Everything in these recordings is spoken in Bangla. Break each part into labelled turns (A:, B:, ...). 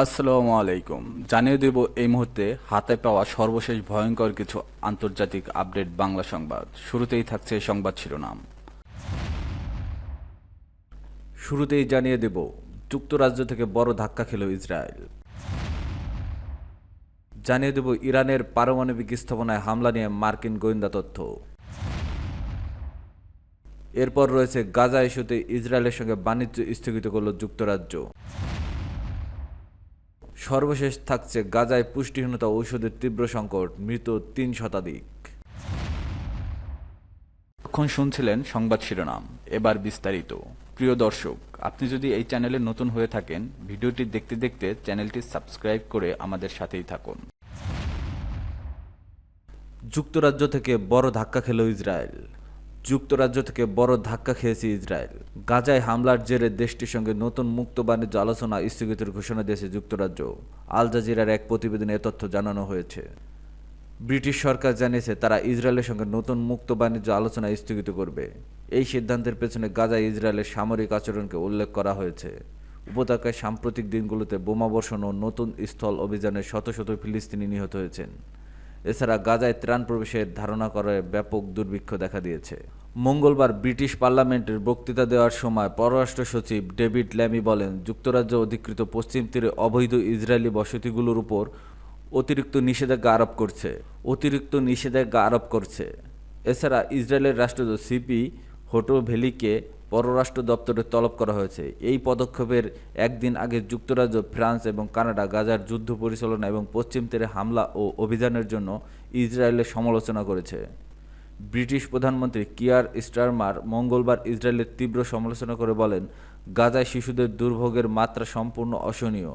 A: আসসালামু আলাইকুম। জানিয়ে দেব এই মুহূর্তে হাতে পাওয়া সর্বশেষ ভয়ঙ্কর কিছু আন্তর্জাতিক আপডেট বাংলা সংবাদ। শুরুতেই থাকছে সংবাদ শিরোনাম। শুরুতেই জানিয়ে দেব যুক্তরাজ্য থেকে বড় ধাক্কা খেল ইসরায়েল। জানিয়ে দেব ইরানের পারমাণবিক স্থাপনায় হামলা নিয়ে মার্কিন গোয়েন্দা তথ্য। এরপর রয়েছে গাজা ইস্যুতে ইসরায়েলের সঙ্গে বাণিজ্য স্থগিত করল যুক্তরাজ্য। সর্বশেষ থাকছে গাজায় পুষ্টিহীনতা ঔষধের তীব্র সংকট, মৃত ৩ শতাধিক। এখন শুনছিলেন সংবাদ শিরোনাম, এবার বিস্তারিত। প্রিয় দর্শক, আপনি যদি এই চ্যানেলে নতুন হয়ে থাকেন, ভিডিওটি দেখতে দেখতে চ্যানেলটি সাবস্ক্রাইব করে আমাদের সাথেই থাকুন। যুক্তরাজ্য থেকে বড় ধাক্কা খেল ইসরায়েল। যুক্তরাজ্য থেকে বড় ধাক্কা খেয়েছে ইসরায়েল। গাজায় হামলার জেরে দেশটির সঙ্গে নতুন মুক্ত বাণিজ্য আলোচনা স্থগিতের ঘোষণা দিয়েছে যুক্তরাজ্য। আল জাজিরার এক প্রতিবেদনে এ তথ্য জানানো হয়েছে। ব্রিটিশ সরকার জানিয়েছে তারা ইসরায়েলের সঙ্গে নতুন মুক্ত বাণিজ্য আলোচনা স্থগিত করবে। এই সিদ্ধান্তের পেছনে গাজায় ইসরায়েলের সামরিক আচরণকে উল্লেখ করা হয়েছে। উপত্যকায় সাম্প্রতিক দিনগুলোতে বোমাবর্ষণ ও নতুন স্থল অভিযানে শত শত ফিলিস্তিনি নিহত হয়েছেন। এছাড়া গাজায় ত্রাণ প্রবেশের ধারণা করে ব্যাপক দুর্ভিক্ষ দেখা দিয়েছে। মঙ্গলবার ব্রিটিশ পার্লামেন্টের বক্তৃতা দেওয়ার সময় পররাষ্ট্র সচিব ডেভিড ল্যামি বলেন, যুক্তরাজ্য অধিকৃত পশ্চিম তীরে অবৈধ ইসরায়েলি বসতিগুলোর উপর অতিরিক্ত নিষেধাজ্ঞা আরোপ করছে। এছাড়া ইসরায়েলের রাষ্ট্রদূত সিপি হোটোভেলিকে পররাষ্ট্র দপ্তরে তলব করা হয়েছে। এই পদক্ষেপের একদিন আগে যুক্তরাজ্য, ফ্রান্স এবং কানাডা গাজার যুদ্ধ পরিচালনা এবং পশ্চিম তীরে হামলা ও অভিযানের জন্য ইসরায়েলের সমালোচনা করেছে। ব্রিটিশ প্রধানমন্ত্রী কিয়ার স্টারমার মঙ্গলবার ইসরায়েলের তীব্র সমালোচনা করে বলেন, গাজায় শিশুদের দুর্ভোগের মাত্রা সম্পূর্ণ অসহনীয়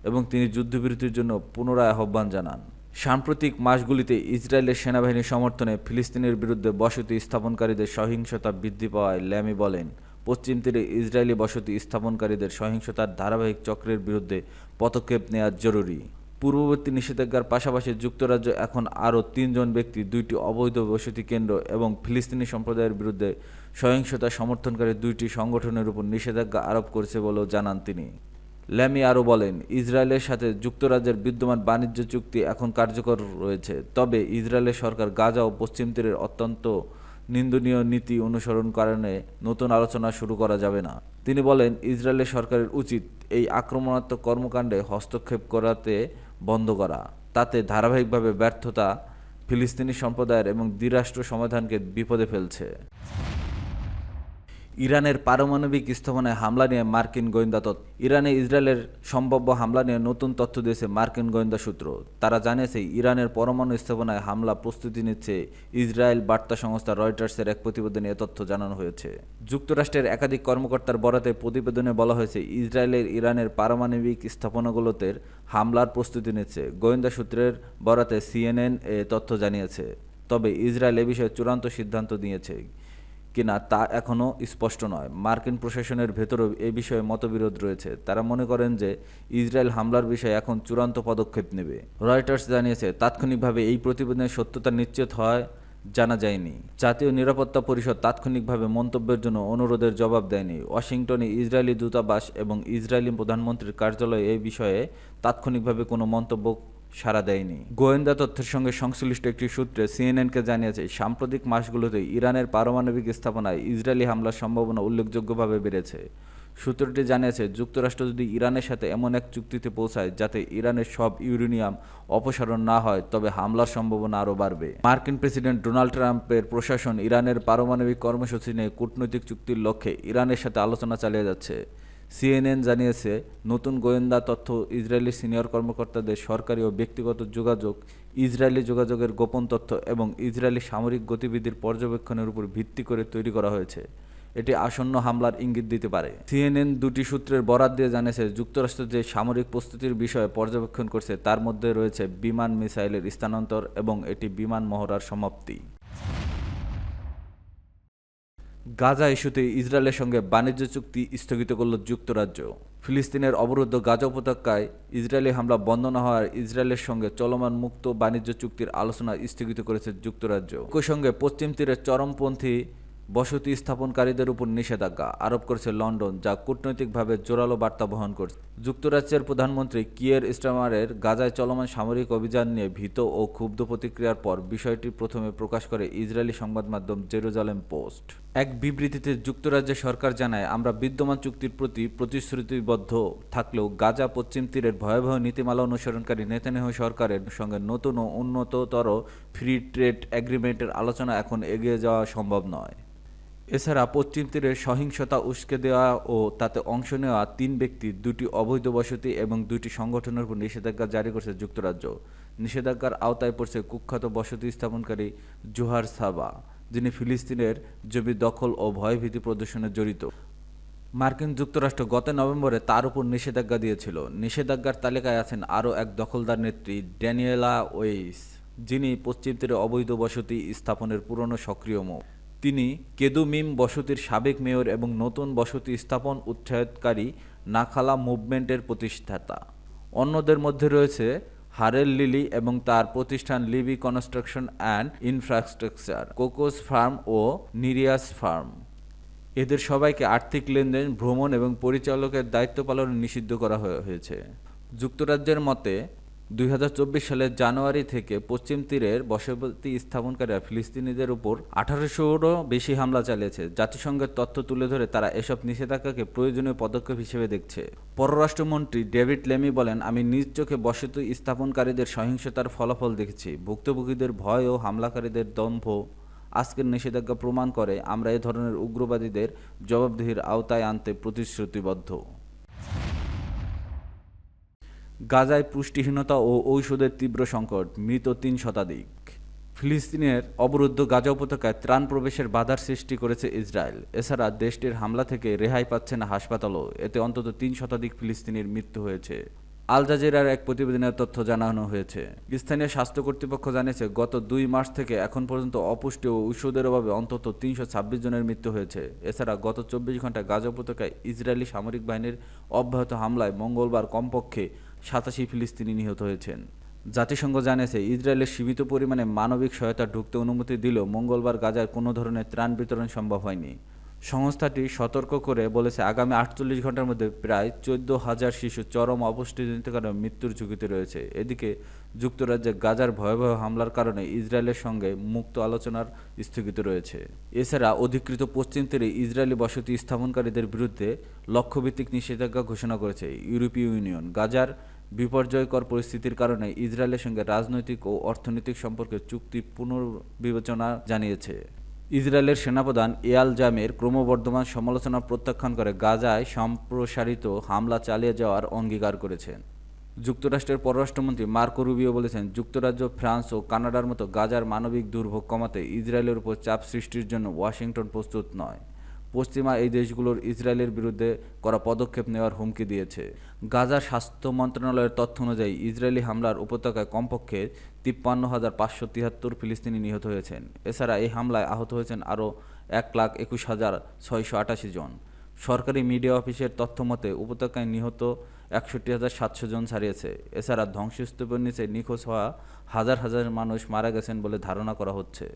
A: এবং তিনি যুদ্ধবিরতির জন্য পুনরায় আহ্বান জানান। সাম্প্রতিক মাসগুলিতে ইসরায়েলের সেনাবাহিনীর সমর্থনে ফিলিস্তিনের বিরুদ্ধে বসতি স্থাপনকারীদের সহিংসতা বৃদ্ধি পাওয়ায় ল্যামি বলেন, পশ্চিম তীরে ইসরায়েলি বসতি স্থাপনকারীদের সহিংসতার ধারাবাহিক চক্রের বিরুদ্ধে পদক্ষেপ নেওয়া জরুরি। পূর্ববর্তী নিষেধাজ্ঞার পাশাপাশি যুক্তরাজ্য এখন আরও ৩ জন ব্যক্তি, ২টি অবৈধ বসতি কেন্দ্র এবং ফিলিস্তিনি সম্প্রদায়ের বিরুদ্ধে সহিংসতা সমর্থনকারী ২টি সংগঠনের উপর নিষেধাজ্ঞা আরোপ করেছে বলেও জানান তিনি। ল্যামি আরও বলেন, ইসরায়েলের সাথে যুক্তরাজ্যের বিদ্যমান বাণিজ্য চুক্তি এখন কার্যকর রয়েছে, তবে ইসরায়েলের সরকার গাজা ও পশ্চিম তীরের অত্যন্ত নিন্দনীয় নীতি অনুসরণ কারণে নতুন আলোচনা শুরু করা যাবে না। তিনি বলেন, ইসরায়েলের সরকারের উচিত এই আক্রমণাত্মক কর্মকাণ্ডে হস্তক্ষেপ করাতে বন্ধ করা। তাতে ধারাবাহিকভাবে ব্যর্থতা ফিলিস্তিনি সম্প্রদায়ের এবং দ্বিরাষ্ট্র সমাধানকে বিপদে ফেলছে। ইরানের পারমাণবিক স্থাপনায় হামলা নিয়ে মার্কিন গোয়েন্দা তথ্য। ইরানে ইসরায়েলের সম্ভাব্য হামলা নিয়ে নতুন তথ্য দিয়েছে মার্কিন গোয়েন্দা সূত্র। তারা জানিয়েছে ইরানের পরমাণু স্থাপনায় হামলা প্রস্তুতি নিচ্ছে ইসরায়েল। বার্তা সংস্থা রয়টার্সের এক প্রতিবেদনে এ তথ্য জানানো হয়েছে। যুক্তরাষ্ট্রের একাধিক কর্মকর্তার বরাতে প্রতিবেদনে বলা হয়েছে, ইসরায়েলের ইরানের পারমাণবিক স্থাপনাগুলোতে হামলার প্রস্তুতি নিচ্ছে। গোয়েন্দা সূত্রের বরাতে সিএনএন এ তথ্য জানিয়েছে। তবে ইসরায়েল এ বিষয়ে চূড়ান্ত সিদ্ধান্ত নিয়েছে কিনা তা এখনও স্পষ্ট নয়। মার্কিন প্রশাসনের ভেতরেও এ বিষয়ে মতবিরোধ রয়েছে। তারা মনে করেন যে ইসরায়েল হামলার বিষয়ে এখন চূড়ান্ত পদক্ষেপ নেবে। রয়টার্স জানিয়েছে, তাৎক্ষণিকভাবে এই প্রতিবেদনের সত্যতা নিশ্চিত হয় জানা যায়নি। জাতীয় নিরাপত্তা পরিষদ তাৎক্ষণিকভাবে মন্তব্যের জন্য অনুরোধের জবাব দেয়নি। ওয়াশিংটনে ইসরায়েলি দূতাবাস এবং ইসরায়েলি প্রধানমন্ত্রীর কার্যালয় এই বিষয়ে তাৎক্ষণিকভাবে কোনো মন্তব্য সাড়া দেয়নি। গোয়েন্দা তথ্যের সঙ্গে সংশ্লিষ্ট একটি সূত্রে সিএনএনকে জানিয়েছে, সাম্প্রতিক মাসগুলোতে ইরানের পারমাণবিক স্থাপনায় ইসরায়েলি হামলার সম্ভাবনা উল্লেখযোগ্যভাবে বেড়েছে। সূত্রটি জানিয়েছে, যুক্তরাষ্ট্র যদি ইরানের সাথে এমন এক চুক্তিতে পৌঁছায় যাতে ইরানের সব ইউরেনিয়াম অপসারণ না হয়, তবে হামলার সম্ভাবনা আরও বাড়বে। মার্কিন প্রেসিডেন্ট ডোনাল্ড ট্রাম্পের প্রশাসন ইরানের পারমাণবিক কর্মসূচি নিয়ে কূটনৈতিক চুক্তির লক্ষ্যে ইরানের সাথে আলোচনা চালিয়ে যাচ্ছে। সিএনএন জানিয়েছে, নতুন গোয়েন্দা তথ্য ইসরায়েলি সিনিয়র কর্মকর্তাদের সরকারি ও ব্যক্তিগত যোগাযোগ, ইসরায়েলি যোগাযোগের গোপন তথ্য এবং ইসরায়েলি সামরিক গতিবিধির পর্যবেক্ষণের উপর ভিত্তি করে তৈরি করা হয়েছে। এটি আসন্ন হামলার ইঙ্গিত দিতে পারে। সিএনএন দুটি সূত্রের বরাত দিয়ে জানিয়েছে, যুক্তরাষ্ট্র যে সামরিক প্রস্তুতির বিষয়ে পর্যবেক্ষণ করছে তার মধ্যে রয়েছে বিমান মিসাইলের স্থানান্তর এবং এটি বিমান মহড়ার সমাপ্তি। গাজা ইস্যুতে ইসরায়েলের সঙ্গে বাণিজ্য চুক্তি স্থগিত করল যুক্তরাজ্য। ফিলিস্তিনের অবরুদ্ধ গাজা উপত্যকায় ইসরায়েলি হামলা বন্ধ না হওয়ার ইসরায়েলের সঙ্গে চলমান মুক্ত বাণিজ্য চুক্তির আলোচনা স্থগিত করেছে যুক্তরাজ্য। একই সঙ্গে পশ্চিম তীরের চরমপন্থী বসতি স্থাপনকারীদের উপর নিষেধাজ্ঞা আরোপ করেছে লন্ডন, যা কূটনৈতিকভাবে জোরালো বার্তা বহন করছে। যুক্তরাজ্যের প্রধানমন্ত্রী কিয়ের স্টারমারের গাজায় চলমান সামরিক অভিযান নিয়ে ভীত ও ক্ষুব্ধ প্রতিক্রিয়ার পর বিষয়টি প্রথমে প্রকাশ করে ইসরায়েলি সংবাদ মাধ্যম জেরুজালেম পোস্ট। এক বিবৃতিতে যুক্তরাজ্যের সরকার জানায়, আমরা বিদ্যমান চুক্তির প্রতি প্রতিশ্রুতিবদ্ধ থাকলেও গাজা পশ্চিম তীরের ভয়াবহ নীতিমালা অনুসরণকারী নেতানিয়াহু সরকারের সঙ্গে নতুন ও উন্নততর ফ্রি ট্রেড এগ্রিমেন্টের আলোচনা এখন এগিয়ে যাওয়া সম্ভব নয়। এছাড়া পশ্চিম তীরের সহিংসতা উস্কে দেওয়া ও তাতে অংশ নেওয়া ৩ ব্যক্তি, ২টি অবৈধ বসতি এবং ২টি সংগঠনের উপর নিষেধাজ্ঞা জারি করেছে যুক্তরাজ্য। নিষেধাজ্ঞার আওতায় পড়ছে কুখ্যাত বসতি স্থাপনকারী জোহার সাবা, যিনি ফিলিস্তিনের জমি দখল ও ভয়ভীতি প্রদর্শনে জড়িত। মার্কিন যুক্তরাষ্ট্র গত নভেম্বরে তার উপর নিষেধাজ্ঞা দিয়েছিল। নিষেধাজ্ঞার তালিকায় আছেন আরও এক দখলদার নেত্রী ড্যানিয়েলা ওয়েইস, যিনি পশ্চিম তীরে অবৈধ বসতি স্থাপনের পুরনো সক্রিয় মুখ। তিনি কেদুমিম বসতির সাবেক মেয়র এবং নতুন বসতি স্থাপন উৎসাহিতকারী নাখালা মুভমেন্টের প্রতিষ্ঠাতা। অন্যদের মধ্যে রয়েছে হারেল লিলি এবং তার প্রতিষ্ঠান Libi construction and infrastructure, Cocos farm ও নিরিয়াস ফার্ম। এদের সবাইকে আর্থিক লেনদেন, ভ্রমণ এবং পরিচালকের দায়িত্ব পালন নিষিদ্ধ করা হয়েছে। যুক্তরাজ্যের মতে ২০২৪ সালের জানুয়ারি থেকে পশ্চিম তীরের বসতি স্থাপনকারীরা ফিলিস্তিনিদের উপর ১৮০০রও বেশি হামলা চালিয়েছে। জাতিসংঘের তথ্য তুলে ধরে তারা এসব নিষেধাজ্ঞাকে প্রয়োজনীয় পদক্ষেপ হিসেবে দেখছে। পররাষ্ট্রমন্ত্রী ডেভিড লেমি বলেন, আমি নিজ চোখে বসতি স্থাপনকারীদের সহিংসতার ফলাফল দেখেছি। ভুক্তভোগীদের ভয় ও হামলাকারীদের দম্ভ। আজকের নিষেধাজ্ঞা প্রমাণ করে আমরা এ ধরনের উগ্রবাদীদের জবাবদিহির আওতায় আনতে প্রতিশ্রুতিবদ্ধ। গাজায় পুষ্টিহীনতা ও ঔষধের তীব্র সংকট, মৃত ৩ শতাধিক। ফিলিস্তিনের অবরুদ্ধ গাজা উপত্যকায় ত্রাণ প্রবেশের বাধার সৃষ্টি করেছে ইসরায়েল। এছাড়া দেশটির হামলা থেকে রেহাই পাচ্ছে না হাসপাতালও। এতে অন্তত ৩ শতাধিক ফিলিস্তিনির মৃত্যু হয়েছে। আল জাজিরার এক প্রতিবেদনের তথ্য জানানো হয়েছে। স্থানীয় স্বাস্থ্য কর্তৃপক্ষ জানিয়েছে, গত ২ মার্চ থেকে এখন পর্যন্ত অপুষ্টি ও ঔষধের অভাবে অন্তত ৩২৬ জনের মৃত্যু হয়েছে। এছাড়া গত ২৪ ঘন্টায় গাজা উপত্যকায় ইসরায়েলি সামরিক বাহিনীর অব্যাহত হামলায় মঙ্গলবার কমপক্ষে ৮৭ ফিলিস্তিনি নিহত হয়েছেন। জাতিসংঘ জানিয়েছে, ইসরায়েলের সীমিত পরিমাণে মানবিক সহায়তা ঢুকতে অনুমতি দিলেও মঙ্গলবার গাজায় কোনো ধরনের ত্রাণ বিতরণ সম্ভব হয়নি। সংস্থাটি সতর্ক করে বলেছে, আগামী ৪৮ ঘন্টার মধ্যে প্রায় ১৪,০০০ শিশু চরম অপুষ্টিজনিত কারণে মৃত্যুর ঝুঁকিতে রয়েছে। এদিকে যুক্তরাজ্যে গাজার ভয়াবহ হামলার কারণে ইসরায়েলের সঙ্গে মুক্ত আলোচনার স্থগিত রয়েছে। এছাড়া অধিকৃত পশ্চিম তীরে ইসরায়েলি বসতি স্থাপনকারীদের বিরুদ্ধে লক্ষ্যভিত্তিক নিষেধাজ্ঞা ঘোষণা করেছে ইউরোপীয় ইউনিয়ন। গাজার বিপর্যয়কর পরিস্থিতির কারণে ইসরায়েলের সঙ্গে রাজনৈতিক ও অর্থনৈতিক সম্পর্কের চুক্তি পুনর্বিবেচনা জানিয়েছে। ইসরায়েলের সেনাপ্রধান এয়াল জামের ক্রমবর্ধমান সমালোচনা প্রত্যাখ্যান করে গাজায় সম্প্রসারিত হামলা চালিয়ে যাওয়ার অঙ্গীকার করেছেন। যুক্তরাষ্ট্রের পররাষ্ট্রমন্ত্রী মার্কো রুবিও বলেছেন, যুক্তরাজ্য, ফ্রান্স ও কানাডার মতো গাজার মানবিক দুর্ভোগ কমাতে ইসরায়েলের উপর চাপ সৃষ্টির জন্য ওয়াশিংটন প্রস্তুত নয়। পশ্চিমা এই দেশগুলোর ইসরায়েলের বিরুদ্ধে করা পদক্ষেপ নেওয়ার হুমকি দিয়েছে। গাজার স্বাস্থ্য মন্ত্রণালয়ের তথ্য অনুযায়ী ইসরায়েলি হামলার উপত্যকায় কমপক্ষে ৫৩,৫৭৩ ফিলিস্তিনি নিহত হয়েছেন। এছাড়া এই হামলায় আহত হয়েছেন আরও ১,২১,৬৮৮ জন। সরকারি মিডিয়া অফিসের তথ্য মতে উপত্যকায় নিহত ৬১,৭০০ জন ছাড়িয়েছে। এছাড়া ধ্বংসস্তূপের নিচে নিখোঁজ হওয়া হাজার হাজার মানুষ মারা গেছেন বলে ধারণা করা হচ্ছে।